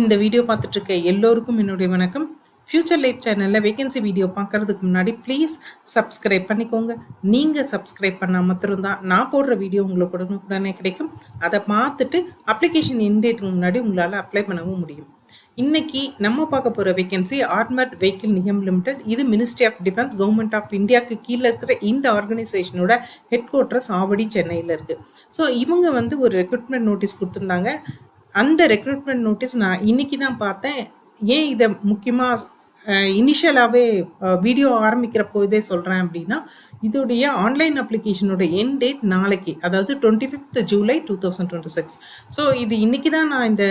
இந்த வீடியோ பார்த்துட்டு இருக்க எல்லோருக்கும் என்னுடைய வணக்கம். ஃபியூச்சர் லைஃப் சேனலில் வேகன்சி வீடியோ பார்க்கறதுக்கு முன்னாடி ப்ளீஸ் சப்ஸ்கிரைப் பண்ணிக்கோங்க. நீங்கள் சப்ஸ்கிரைப் பண்ணால் மாத்திரம்தான் நான் போடுற வீடியோ உங்களுக்கு உடனுக்குடனே கிடைக்கும். அதை பார்த்துட்டு அப்ளிகேஷன் இன்டேட்டுக்கு முன்னாடி உங்களால் அப்ளை பண்ணவும் முடியும். இன்னைக்கு நம்ம பார்க்க போகிற vacancy armoured vehicle Nigam limited. இது ministry of defence government of இந்தியாவுக்கு கீழே இருக்கிற இந்த ஆர்கனைசேஷனோட ஹெட் குவார்ட்டர்ஸ் ஆவடி சென்னையில் இருக்குது. ஸோ இவங்க ஒரு ரெக்ரூட்மெண்ட் நோட்டீஸ் கொடுத்துருந்தாங்க. அந்த ரெக்ரூட்மெண்ட் நோட்டீஸ் நான் இன்னைக்கு தான் பார்த்தேன். ஏன் இதை முக்கியமாக இனிஷியலாகவே வீடியோ ஆரம்பிக்கிறப்போ இதே சொல்கிறேன் அப்படின்னா, இதோடைய ஆன்லைன் அப்ளிகேஷனோட எண்ட் டேட் நாளைக்கு, அதாவது 25th ஜூலை 2026. ஸோ இது இன்னைக்கு தான் நான் இந்த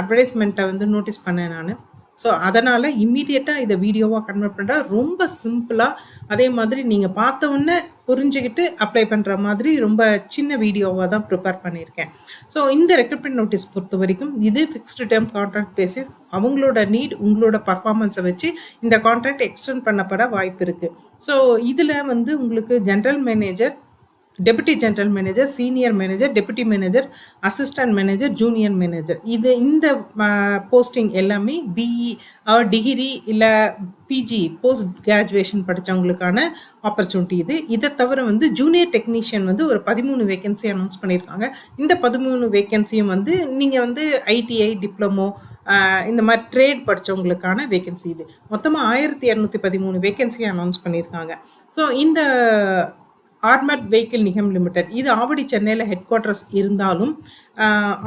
அட்வர்டைஸ்மெண்ட்டை நோட்டீஸ் பண்ணேன் நான். ஸோ அதனால் இம்மீடியட்டாக இதை வீடியோவாக கன்வெர்ட் பண்ணுறேன். ரொம்ப சிம்பிளாக, அதே மாதிரி நீங்கள் பார்த்த உடனே புரிஞ்சுக்கிட்டு அப்ளை பண்ணுற மாதிரி ரொம்ப சின்ன வீடியோவாக தான் ப்ரிப்பேர் பண்ணியிருக்கேன். ஸோ இந்த ரெக்ரூட்மெண்ட் நோட்டீஸ் பொறுத்த வரைக்கும் இது ஃபிக்ஸ்டு டேர்ம் கான்ட்ராக்ட் பேசிஸ். அவங்களோட நீட், உங்களோட பர்ஃபார்மன்ஸை வச்சு இந்த கான்ட்ராக்ட் எக்ஸ்டெண்ட் பண்ணப்பட வாய்ப்பு இருக்குது. ஸோ இதில் உங்களுக்கு general manager, deputy general manager, senior manager, deputy manager, assistant manager, junior manager, இந்த போஸ்டிங் எல்லாமே பிஇ டிகிரி இல்லை பிஜி போஸ்ட் கிராஜுவேஷன் படித்தவங்களுக்கான ஆப்பர்ச்சுனிட்டி இது. இதை தவிர ஜூனியர் டெக்னீஷியன் ஒரு 13 வேகன்சி அனௌன்ஸ் பண்ணியிருக்காங்க. இந்த 13 வேகன்சியும் நீங்கள் ஐடிஐ, டிப்ளமோ, இந்த மாதிரி ட்ரேட் படித்தவங்களுக்கான வேகன்சி இது. மொத்தமாக 1213 வேகன்சி அனௌன்ஸ் பண்ணியிருக்காங்க. ஸோ இந்த ஆர்மர்ட் வெஹிக்கிள் நிகம் லிமிடெட் இது ஆவடி சென்னையில் ஹெட் குவார்ட்டர்ஸ் இருந்தாலும்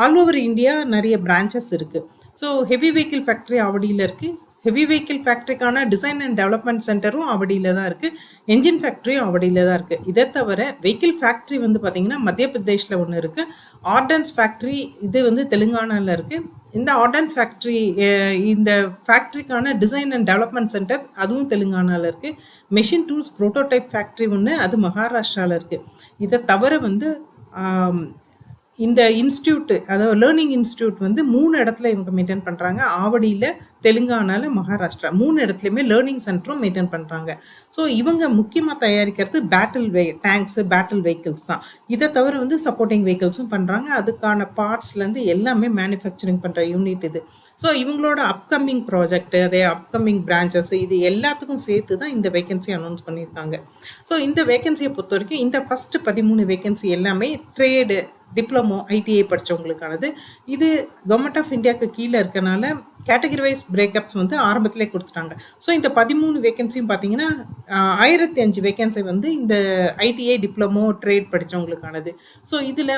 ஆல் ஓவர் இந்தியா நிறைய பிரான்ச்சஸ் இருக்குது. ஸோ ஹெவி வெஹிக்கிள் ஃபேக்ட்ரி ஆவடியில் இருக்குது. ஹெவி வெஹிக்கிள் ஃபேக்ட்ரிக்கான டிசைன் அண்ட் டெவலப்மெண்ட் சென்டரும் ஆவடியில் தான் இருக்குது. என்ஜின் ஃபேக்ட்ரியும் ஆவடியில் தான் இருக்குது. இதை தவிர வெஹிக்கிள் ஃபேக்ட்ரி பார்த்திங்கன்னா மத்திய பிரதேஷில் ஒன்று இருக்குது. ஆர்டன்ஸ் ஃபேக்ட்ரி இது தெலுங்கானாவில் இருக்குது. இந்த ஆர்டன்ஸ் ஃபேக்ட்ரி, இந்த ஃபேக்ட்ரிக்கான டிசைன் அண்ட் டெவலப்மெண்ட் சென்டர் அதுவும் தெலுங்கானாவில் இருக்குது. மெஷின் டூல்ஸ் ப்ரோட்டோடைப் ஃபேக்ட்ரி ஒன்று, அது மகாராஷ்டிராவில் இருக்குது. இதை தவிர இந்த இன்ஸ்டியூட்டு, அதாவது லேர்னிங் இன்ஸ்டியூட் 3 இடத்துல இவங்க மெயின்டைன் பண்ணுறாங்க. ஆவடியில், தெலுங்கானாவில், மகாராஷ்டிரா 3 இடத்துலையுமே லேர்னிங் சென்டரும் மெயின்டைன் பண்ணுறாங்க. ஸோ இவங்க முக்கியமாக தயாரிக்கிறது டேங்க்ஸு, பேட்டில் வெஹிக்கிள்ஸ் தான். இதை தவிர சப்போர்ட்டிங் வெஹிக்கிள்ஸும் பண்ணுறாங்க. அதுக்கான பார்ட்ஸ்லேருந்து எல்லாமே மேனுஃபேக்சரிங் பண்ணுற யூனிட் இது. ஸோ இவங்களோட அப்கமிங் ப்ராஜெக்ட், அதே அப்கமிங் பிரான்ச்சஸ், இது எல்லாத்துக்கும் சேர்த்து தான் இந்த வேகன்சி அனௌன்ஸ் பண்ணியிருக்காங்க. ஸோ இந்த வேகன்சியை பொறுத்த வரைக்கும் இந்த ஃபஸ்ட்டு 13 வேகன்சி எல்லாமே ட்ரேடு, டிப்ளமோ, ஐடிஐ படித்தவங்களுக்கானது. இது கவர்மெண்ட் ஆஃப் இந்தியாவுக்கு கீழே இருக்கனால கேட்டகரி வைஸ் பிரேக்கப்ஸ் ஆரம்பத்திலே கொடுத்துட்டாங்க. ஸோ இந்த 13 வேகன்சியும் பார்த்தீங்கன்னா 1005 வேகன்சி இந்த ஐடிஐ, டிப்ளமோ, ட்ரேட் படித்தவங்களுக்கானது. ஸோ இதில்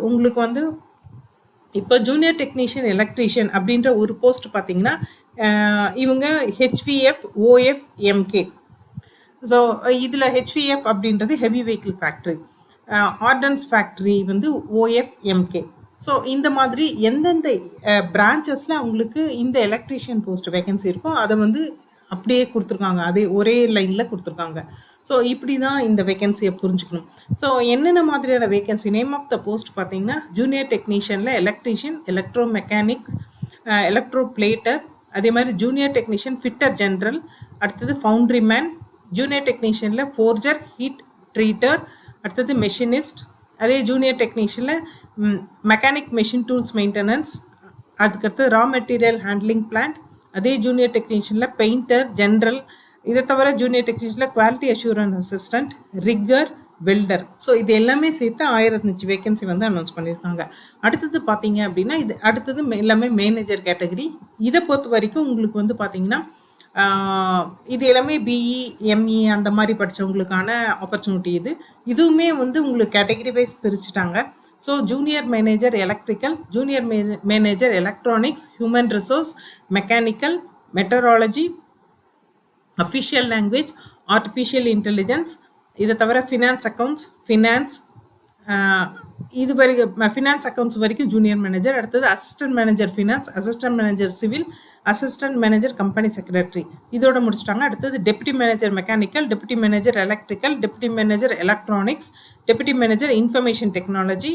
உங்களுக்கு இப்போ ஜூனியர் டெக்னீஷியன் எலக்ட்ரீஷியன் அப்படின்ற ஒரு போஸ்ட் பார்த்தீங்கன்னா இவங்க ஹெச்விஎஃப், ஓஎஃப், எம்கே. ஸோ இதில் ஹெச்விஎஃப் அப்படின்றது heavy vehicle factory, ordnance factory OFMK. So இந்த மாதிரி எந்தெந்த பிரான்ச்சஸில் அவங்களுக்கு இந்த எலக்ட்ரீஷியன் போஸ்ட் வேகன்சி இருக்கோ அதை அப்படியே கொடுத்துருக்காங்க, அதே ஒரே லைனில் கொடுத்துருக்காங்க. ஸோ இப்படி தான் இந்த வேகன்சியை புரிஞ்சுக்கணும். ஸோ என்னென்ன மாதிரியான vacancy, name of the post பார்த்தீங்கன்னா ஜூனியர் டெக்னீஷியனில் electrician, electro mechanic, electro plater, அதே மாதிரி ஜூனியர் டெக்னீஷியன் ஃபிட்டர் ஜென்ரல், அடுத்தது ஃபவுண்ட்ரி மேன், ஜூனியர் டெக்னீஷியனில் ஃபோர்ஜர், ஹீட் ட்ரீட்டர், அடுத்தது மெஷினிஸ்ட், அதே ஜூனியர் டெக்னீஷியனில் மெக்கானிக், மெஷின் டூல்ஸ் மெயின்டெனன்ஸ், அதுக்கடுத்து ரா மெட்டீரியல் ஹேண்ட்லிங் பிளான்ட், அதே ஜூனியர் டெக்னீஷியனில் பெயிண்டர் ஜென்ரல். இதை தவிர ஜூனியர் டெக்னீஷியனில் quality assurance assistant, rigger, welder. So இது எல்லாமே சேர்த்து 1005 வேகன்சி அனௌன்ஸ் பண்ணியிருக்காங்க. அடுத்தது பார்த்தீங்க அப்படின்னா அடுத்தது எல்லாமே மேனேஜர் கேட்டகரி. இதை பொறுத்த வரைக்கும் உங்களுக்கு பார்த்தீங்கன்னா இது எல்லாமே பிஇ, எம்இ அந்த மாதிரி படித்தவங்களுக்கான ஆப்பர்ச்சுனிட்டி இது. இதுவுமே உங்களுக்கு கேட்டகரி வைஸ் பிரிச்சுட்டாங்க. So junior manager electrical, junior manager electronics, human resource, mechanical, metallurgy, official language, artificial intelligence. இதை தவிர ஃபினான்ஸ் அக்கௌண்ட்ஸ், இது வரைக்கும் ஃபினான்ஸ் அக்கௌண்ட்ஸ் வரைக்கும் ஜூனியர் மேனேஜர். அடுத்தது assistant manager finance, assistant manager civil, assistant manager company secretary, இதோட முடிச்சிட்டாங்க. அடுத்தது deputy manager mechanical, deputy manager electrical, deputy manager electronics, deputy manager information technology,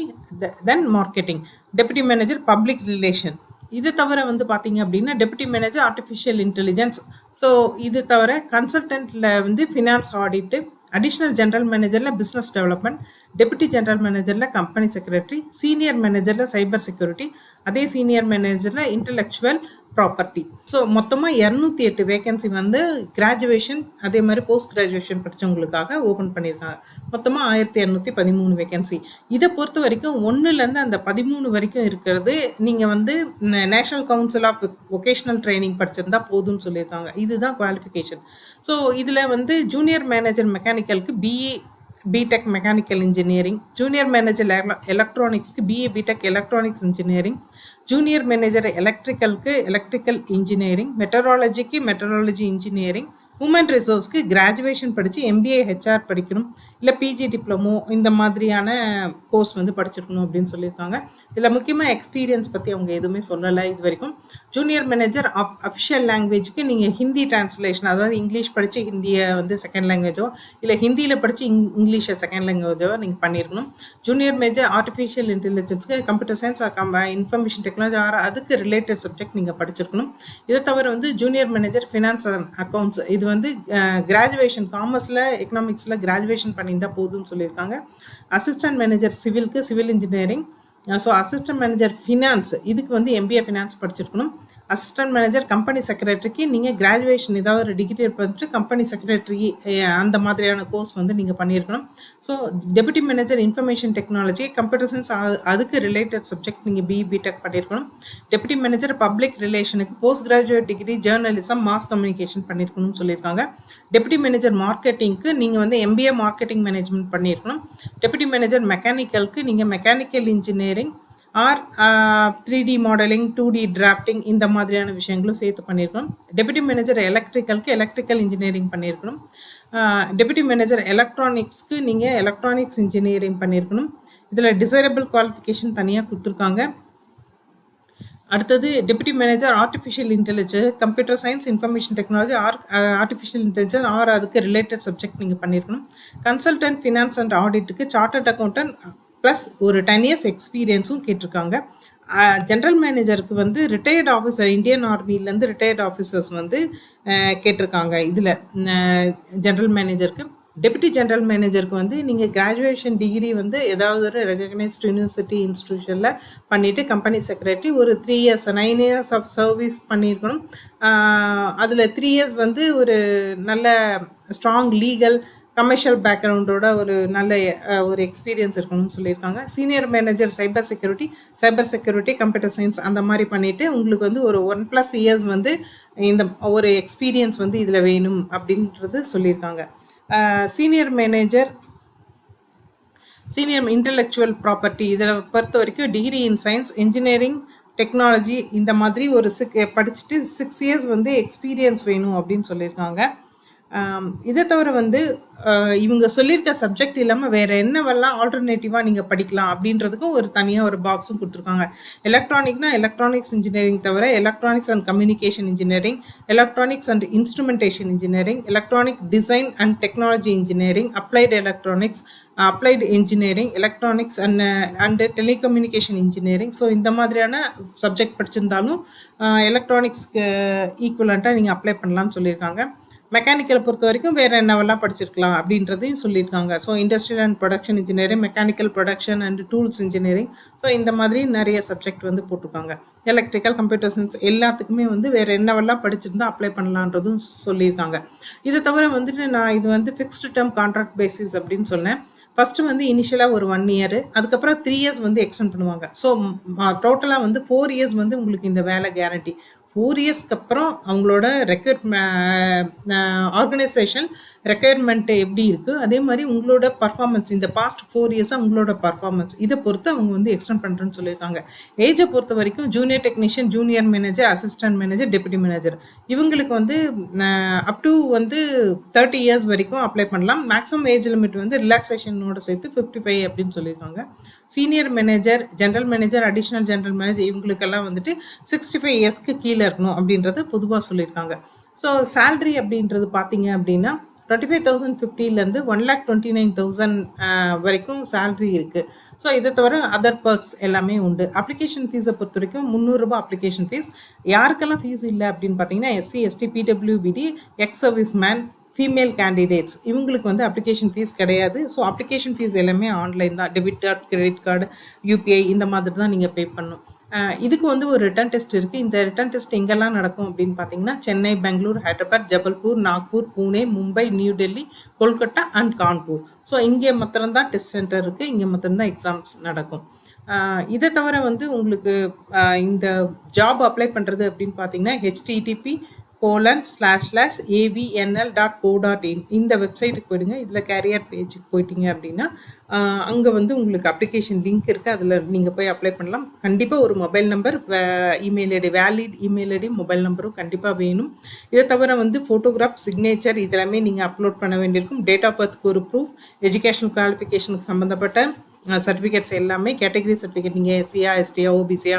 then marketing, deputy manager public relation. இது தவிர பார்த்தீங்க அப்படின்னா deputy manager artificial intelligence. So இது தவிர கன்சல்டன்ட்டில் ஃபினான்ஸ் ஆடிட்டு, அடிஷனல் ஜெனரல் மேனேஜரில் பிஸ்னஸ் டெவலப்மெண்ட், டெபுட்டி ஜெனரல் மேனேஜரில் company secretary, senior மேனேஜரில் சைபர் செக்யூரிட்டி, அதே சீனியர் மேனேஜரில் இன்டெலெக்சுவல் ப்ராப்பர்ட்டி. ஸோ மொத்தமாக 208 வேகன்சி வந்து கிராஜுவேஷன் அதே மாதிரி போஸ்ட் கிராஜுவேஷன் படித்தவங்களுக்காக ஓப்பன் பண்ணியிருக்காங்க. மொத்தமாக 1213 வேகன்சி. இதை பொறுத்த வரைக்கும் 1லேருந்து அந்த 13 வரைக்கும் இருக்கிறது நீங்கள் வந்து national council of vocational training படிச்சிருந்தா போதும்னு சொல்லியிருக்காங்க. இதுதான் குவாலிஃபிகேஷன். ஸோ இதில் வந்து ஜூனியர் மேனேஜர் மெக்கானிக்கலுக்கு BE BTech mechanical engineering, junior manager எலக்ட்ரானிக்ஸ்க்கு BA BTech electronics engineering, junior manager எலக்ட்ரிக்கலுக்கு எலக்ட்ரிக்கல் இன்ஜினியரிங், மெட்டராலஜிக்கு மெட்டராலஜி இன்ஜினியரிங், ஹியூமன் ரிசோர்ஸ்க்கு கிராஜுவேஷன் படித்து எம்பிஏ ஹெச்ஆர் படிக்கணும், இல்லை பிஜி டிப்ளமோ இந்த மாதிரியான கோர்ஸ் வந்து படிச்சிருக்கணும் அப்படின்னு சொல்லியிருக்காங்க. இதில் முக்கியமாக எக்ஸ்பீரியன்ஸ் பற்றி அவங்க எதுவுமே சொல்லலை இது வரைக்கும். ஜூனியர் மேனேஜர் அஃபிஷியல் லாங்குவேஜ்க்கு நீங்கள் ஹிந்தி டிரான்ஸ்லேஷன், அதாவது இங்கிலீஷ் படித்து ஹிந்தியை வந்து செகண்ட் லாங்குவேஜோ இல்லை ஹிந்தியில் படித்து இங்கிலீஷை செகண்ட் லாங்குவேஜோ நீங்கள் பண்ணியிருக்கணும். ஜூனியர் மேஜர் ஆர்டிஃபிஷியல் இன்டெலிஜென்ஸ்க்கு கம்ப்யூட்டர் சயின்ஸ் இன்ஃபர்மேஷன் டெக்னாலஜி அதுக்கு ரிலேட்டட் சப்ஜெக்ட் நீங்கள் படிச்சிருக்கணும். இதை தவிர வந்து ஜூனியர் மேனேஜர் ஃபினான்ஸ் அக்கௌண்ட்ஸ், இது வந்து கிராஜுவேஷன் காமர்ஸில் எக்கனாமிக்ஸில் கிராஜுவேஷன் பண்ணியிருந்தால் போதும்னு சொல்லியிருக்காங்க. அசிஸ்டன்ட் மேனேஜர் சிவிலுக்கு civil engineering. So assistant manager finance இதுக்கு வந்து எம்பிஏ ஃபினான்ஸ் படிச்சிருக்கணும். அசிஸ்டன்ட் மேனேஜர் கம்பெனி செக்ரட்டரிக்கு நீங்கள் கிராஜுவேஷன் ஏதாவது ஒரு டிகிரி பண்ணிட்டு கம்பெனி செக்ரட்டரி அந்த மாதிரியான கோர்ஸ் வந்து நீங்கள் பண்ணியிருக்கணும். So deputy manager information technology computer science அதுக்கு ரிலேட்டட் சப்ஜெக்ட் நீங்கள் பிஇ பிடெக் பண்ணியிருக்கணும். டெபுட்டி மேனேஜர் பப்ளிக் ரிலேஷனுக்கு post graduate degree journalism mass communication பண்ணியிருக்கணும்னு சொல்லியிருக்காங்க. டெபுட்டி மேனேஜர் மார்க்கெட்டிங்க்கு நீங்கள் வந்து எம்பிஏ மார்க்கெட்டிங் மேனேஜ்மெண்ட் பண்ணியிருக்கணும். டெபுட்டி மேனேஜர் மெக்கானிக்கலுக்கு நீங்கள் mechanical engineering or 3D modelling 2D drafting இந்த மாதிரியான விஷயங்களும் சேர்த்து பண்ணியிருக்கணும். டெபுட்டி மேனேஜர் எலக்ட்ரிக்கலுக்கு எலக்ட்ரிக்கல் இன்ஜினியரிங் பண்ணியிருக்கணும். டெபுட்டி மேனேஜர் எலக்ட்ரானிக்ஸ்க்கு நீங்கள் எலக்ட்ரானிக்ஸ் இன்ஜினியரிங் பண்ணியிருக்கணும். இதில் டிசைரபிள் குவாலிஃபிகேஷன் தனியாக கொடுத்துருக்காங்க. அடுத்தது deputy manager artificial intelligence computer science information technology artificial intelligence அதுக்கு ரிலேட்டட் சப்ஜெக்ட் நீங்கள் பண்ணியிருக்கணும். கன்சல்டன்ட் ஃபினான்ஸ் அண்ட் ஆடிட்டுக்கு சார்ட்டர்ட் அக்கௌண்டன்ட் ப்ளஸ் ஒரு 10 இயர்ஸ் எக்ஸ்பீரியன்ஸும் கேட்டிருக்காங்க. ஜென்ரல் மேனேஜருக்கு வந்து ரிட்டையர்ட் ஆஃபீஸர் இந்தியன் ஆர்மிலேருந்து ரிட்டையர்ட் ஆஃபீஸர்ஸ் வந்து கேட்டிருக்காங்க. இதில் ஜென்ரல் மேனேஜருக்கு. டெபுட்டி ஜென்ரல் மேனேஜருக்கு வந்து நீங்கள் கிராஜுவேஷன் டிகிரி வந்து ஏதாவது ஒரு ரெகக்னைஸ்ட் யூனிவர்சிட்டி இன்ஸ்டிடியூஷனில் பண்ணிவிட்டு கம்பெனி செக்ரட்டரி ஒரு 3 இயர்ஸ் 9 இயர்ஸ் ஆஃப் சர்வீஸ் பண்ணியிருக்கணும். அதில் 3 இயர்ஸ் வந்து ஒரு நல்ல ஸ்ட்ராங் லீகல் கமர்ஷியல் பேக்ரவுண்டோட ஒரு நல்ல ஒரு எக்ஸ்பீரியன்ஸ் இருக்கணும்னு சொல்லியிருக்காங்க. Senior manager cyber security computer science அந்த மாதிரி பண்ணிவிட்டு உங்களுக்கு வந்து ஒரு 1+ இயர்ஸ் வந்து இந்த ஒரு எக்ஸ்பீரியன்ஸ் வந்து இதில் வேணும் அப்படின்றது சொல்லியிருக்காங்க. சீனியர் இன்டெலெக்சுவல் ப்ராப்பர்ட்டி இதில் பொறுத்த வரைக்கும் degree in science engineering technology இந்த மாதிரி ஒரு படிச்சுட்டு 6 இயர்ஸ் வந்து எக்ஸ்பீரியன்ஸ் வேணும் அப்படின்னு சொல்லியிருக்காங்க. இதை தவிர வந்து இவங்க சொல்லியிருக்க சப்ஜெக்ட் இல்லாமல் வேறு என்னவெல்லாம் ஆல்டர்னேட்டிவாக நீங்கள் படிக்கலாம் அப்படின்றதுக்கும் ஒரு தனியாக ஒரு பாக்ஸும் கொடுத்துருக்காங்க. எலக்ட்ரானிக்னா எலக்ட்ரானிக்ஸ் இன்ஜினியரிங் தவிர electronics and communication engineering, electronics and instrumentation engineering, electronic design and technology engineering, applied electronics, applied engineering, electronics and telecommunication engineering. So இந்த மாதிரியான சப்ஜெக்ட் படிச்சிருந்தாலும் எலக்ட்ரானிக்ஸ்க்கு ஈக்குவலண்ட்டாக நீங்கள் அப்ளை பண்ணலாம்னு சொல்லியிருக்காங்க. மெக்கானிக்கலை பொறுத்த வரைக்கும் வேறு என்னவெல்லாம் படிச்சிருக்கலாம் அப்படின்றதையும் சொல்லியிருக்காங்க. So industrial and production engineering, mechanical production and tools engineering, so இந்த மாதிரி நிறைய சப்ஜெக்ட் வந்து போட்டிருக்காங்க. எலக்ட்ரிக்கல் கம்ப்யூட்டர் சயின்ஸ் எல்லாத்துக்குமே வந்து வேறு என்னவெல்லாம் படிச்சிருந்தா அப்ளை பண்ணலான்றதும் சொல்லியிருக்காங்க. இதை தவிர வந்துட்டு நான் இது வந்து ஃபிக்ஸ்டு டேர்ம் கான்ட்ராக்ட் பேசிஸ் அப்படின்னு சொன்னேன். ஃபஸ்ட்டு வந்து இனிஷியலாக ஒரு 1 இயர், அதுக்கப்புறம் 3 இயர்ஸ் வந்து எக்ஸ்டெண்ட் பண்ணுவாங்க. ஸோ டோட்டலாக வந்து 4 இயர்ஸ் வந்து உங்களுக்கு இந்த வேலை கேரண்டி. 4 இயர்ஸ்க்கு அப்புறம் அவங்களோட ஆர்கனைசேஷன் ரெக்யர்மெண்ட்டு எப்படி இருக்குது, அதே மாதிரி உங்களோட பர்ஃபார்மன்ஸ் இந்த பாஸ்ட் 4 இயர்ஸாக உங்களோட பர்ஃபார்மன்ஸ் இதை பொறுத்து அவங்க வந்து எக்ஸ்டெண்ட் பண்ணுறேன்னு சொல்லியிருக்காங்க. ஏஜை பொறுத்த வரைக்கும் junior technician, junior manager, assistant manager, deputy manager இவங்களுக்கு வந்து அப் டு வந்து 30 இயர்ஸ் வரைக்கும் அப்ளை பண்ணலாம். மேக்ஸிமம் ஏஜ் லிமிட் வந்து ரிலாக்ஸேஷனோட சேர்த்து 55 அப்படின்னு சொல்லியிருக்காங்க. Senior manager, general manager, additional general manager இவங்களுக்கெல்லாம் வந்துட்டு 65 இயர்ஸ்க்கு கீழே இருக்கணும் அப்படின்றத பொதுவாக சொல்லியிருக்காங்க. ஸோ சேல்ரி அப்படின்றது பார்த்தீங்க அப்படின்னா 25,050 1,29,000 வரைக்கும் சேல்ரி இருக்குது. ஸோ இதை தவிர அதர் பர்க்ஸ் எல்லாமே உண்டு. அப்ளிகேஷன் ஃபீஸை பொறுத்த வரைக்கும் 300 ரூபாய் அப்ளிகேஷன் ஃபீஸ். யாருக்கெல்லாம் ஃபீஸ் இல்லை அப்படின்னு பார்த்தீங்கன்னா SC ST PWBD ex service man female candidates இவங்களுக்கு வந்து அப்ளிகேஷன் ஃபீஸ் கிடையாது. ஸோ அப்ளிகேஷன் ஃபீஸ் எல்லாமே ஆன்லைன் தான். Debit card, credit card, UPI இந்த மாதிரி தான் நீங்கள் பே பண்ணணும். இதுக்கு வந்து ஒரு ரிட்டன் டெஸ்ட் இருக்குது. இந்த ரிட்டன் டெஸ்ட் எங்கெல்லாம் நடக்கும் அப்படின்னு பார்த்தீங்கன்னா, சென்னை, பெங்களூர், ஹைதராபாத், ஜபல்பூர், நாக்பூர், புனே, மும்பை, நியூ டெல்லி, கொல்கட்டா அண்ட் கான்பூர். ஸோ இங்கே மாத்திரம்தான் டெஸ்ட் சென்டர் இருக்குது. இங்கே மாத்திரம்தான் எக்ஸாம்ஸ் நடக்கும். இதை தவிர வந்து உங்களுக்கு இந்த ஜாப் அப்ளை பண்ணுறது அப்படின்னு பார்த்தீங்கன்னா, http://avnl.co.in இந்த வெப்சைட்டுக்கு போயிடுங்க. இதில் கேரியர் பேஜுக்கு போயிட்டீங்க அப்படின்னா அங்கே வந்து உங்களுக்கு அப்ளிகேஷன் லிங்க் இருக்குது. அதில் நீங்கள் போய் அப்ளை பண்ணலாம். கண்டிப்பாக ஒரு mobile number, email ID, valid email ID, mobile நம்பரும் கண்டிப்பாக வேணும். இதை தவிர வந்து ஃபோட்டோகிராஃப், சிக்னேச்சர் இதெல்லாமே நீங்கள் அப்லோட் பண்ண வேண்டியிருக்கும். டேட் ஆஃப் பர்த்க்கு ஒரு ப்ரூஃப், எஜுகேஷனல் குவாலிஃபிகேஷனுக்கு சம்மந்தப்பட்ட சர்டிஃபிகேட்ஸ் எல்லாமே, கேட்டகரி சர்டிஃபிகேட் நீங்கள் எஸ்சியா, எஸ்டியா, ஓபிசியா,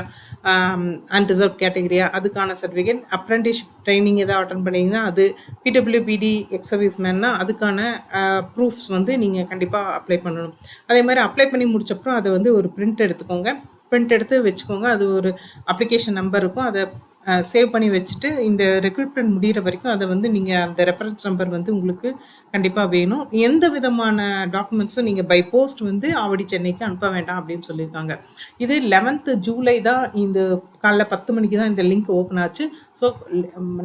அன்ரிசர்வ் கேட்டகரியா அதுக்கான சர்டிஃபிகேட், அப்ரெண்டிஸ்ஷிப் ட்ரைனிங் ஏதாவது அட்டன் பண்ணிங்கன்னா அது, பிடபிள்யூபிடி எக்ஸ் சர்வீஸ் மேன்னா அதுக்கான ப்ரூஃப்ஸ் வந்து நீங்கள் கண்டிப்பாக அப்ளை பண்ணணும். அதே மாதிரி அப்ளை பண்ணி முடிச்சப்பறம் அதை வந்து ஒரு பிரிண்ட் எடுத்துக்கோங்க. பிரிண்ட் எடுத்து வச்சுக்கோங்க. அது ஒரு அப்ளிகேஷன் நம்பர் இருக்கும். அதை சேவ் பண்ணி வச்சுட்டு இந்த ரெக்ரூட்மெண்ட் முடிகிற வரைக்கும் அதை வந்து நீங்கள் அந்த ரெஃபரன்ஸ் நம்பர் வந்து உங்களுக்கு கண்டிப்பாக வேணும். எந்த விதமான டாக்குமெண்ட்ஸும் நீங்கள் பை போஸ்ட் வந்து ஆவடி சென்னைக்கு அனுப்ப வேண்டாம் அப்படின்னு சொல்லியிருக்காங்க. இது 11th ஜூலை தான், இந்த காலைல 10 மணிக்கு தான் இந்த லிங்க் ஓப்பன் ஆச்சு. ஸோ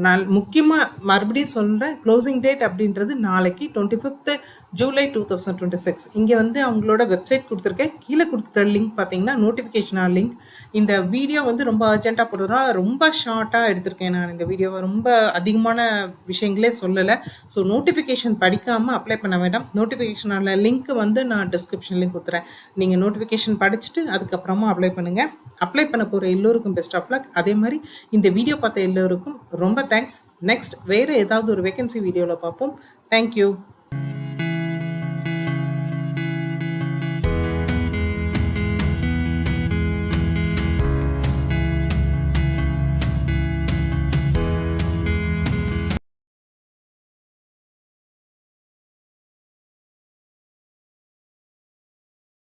நான் முக்கியமாக மறுபடியும் சொல்கிறேன், க்ளோசிங் டேட் அப்படின்றது நாளைக்கு 25th ஜூலை 2026. இங்கே வந்து அவங்களோட வெப்சைட் கொடுத்துருக்கேன். கீழே கொடுத்துருக்க லிங்க் பார்த்தீங்கன்னா நோட்டிஃபிகேஷனாக லிங்க். இந்த வீடியோ வந்து ரொம்ப அர்ஜென்ட்டாக போடுறதுனா ரொம்ப ஷார்ட்டாக எடுத்திருக்கேன். நான் இந்த வீடியோவை ரொம்ப அதிகமான விஷயங்களே சொல்லலை. ஸோ நோட்டிஃபிகேஷன் படிக்காமல் அப்ளை பண்ண வேண்டாம். நோட்டிஃபிகேஷனான லிங்க் வந்து நான் டிஸ்கிரிப்ஷன்லேயும் கொடுத்துறேன். நீங்கள் நோட்டிஃபிகேஷன் படிச்சுட்டு அதுக்கப்புறமா அப்ளை பண்ணுங்கள். அப்ளை பண்ண போகிற எல்லோருக்கும் பெஸ்ட் ஆஃப் லக். அதே மாதிரி இந்த வீடியோ பார்த்த எல்லோருக்கும் ரொம்ப தேங்க்ஸ். நெக்ஸ்ட் வேறு ஏதாவது ஒரு வேகன்சி வீடியோவில் பார்ப்போம். தேங்க்யூ.